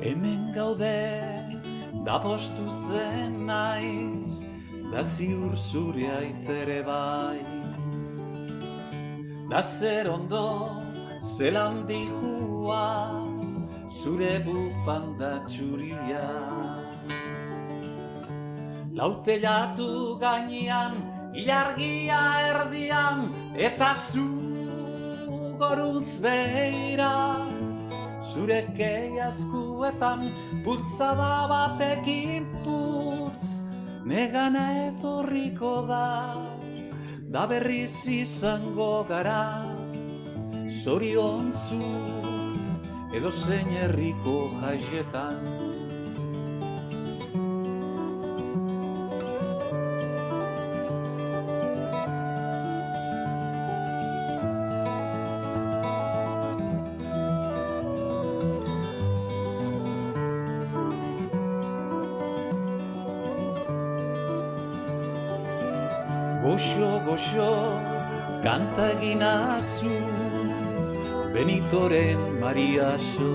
Hemen gaude, da postu zen naiz, da ziur zure aitere bai. Da zer ondo, zelan dijua, zure bufanda txuria. Lautelatu gainean, ilargia erdian, eta zu goruntz behira. Zure keiazkuetan, bultzada batekin putz, negana etorriko da berriz izango gara, zoriontzu edozein herriko jaietan. Goxo, goxo, kanta eginazu, Benitoren Mariaso.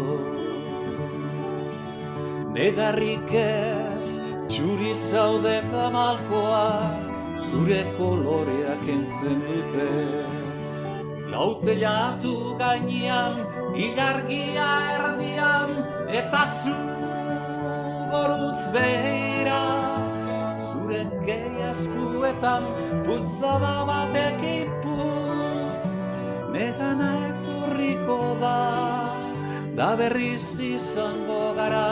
Negarrik ez, txuri zaude eta malkoa, zure koloreak entzen dute. Lautelatu gainean, ilargia erdian, eta zu goruz behira. Zure keiazkuetan, bultzada batekin putz, negana etorriko da berriz izango gara,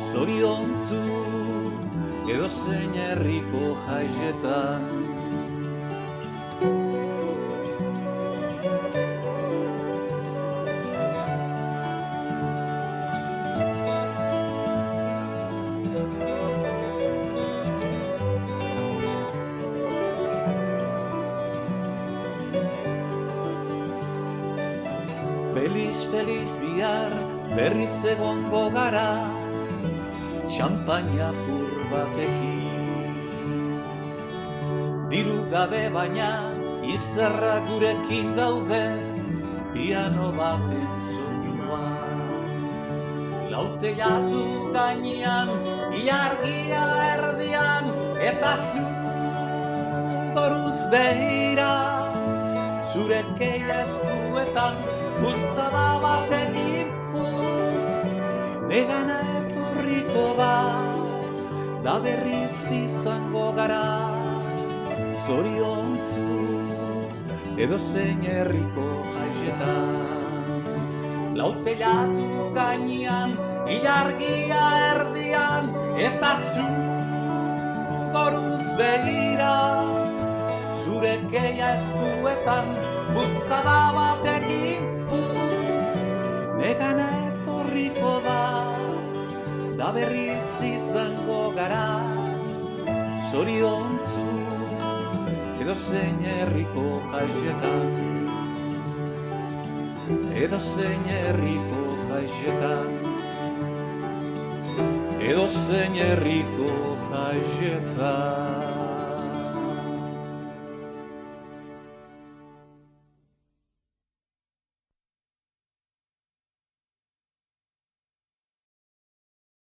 zoriontzu edozein herriko jaietan. Feliz, feliz bihar berriz egongo gara, txampaina pur batekin. Diru gabe baina izarra gurekin daude, piano baten soinua. Lautelatu gainean, ilargia erdian, eta zu goruz behira. Zure keiazkuetan, bultzada batekin putz, negana etorriko da berriz izango gara, zoriontzu edozein herriko jaietan. Lautelatu gainean, ilargia erdian, eta zu goruz behira. Zure keiazkuetan, bultzada batekin putz, negana etorriko da berriz izango gara, zoriontzu edozein herriko jaietan. Edozein herriko jaietan, edozein herriko jaietan.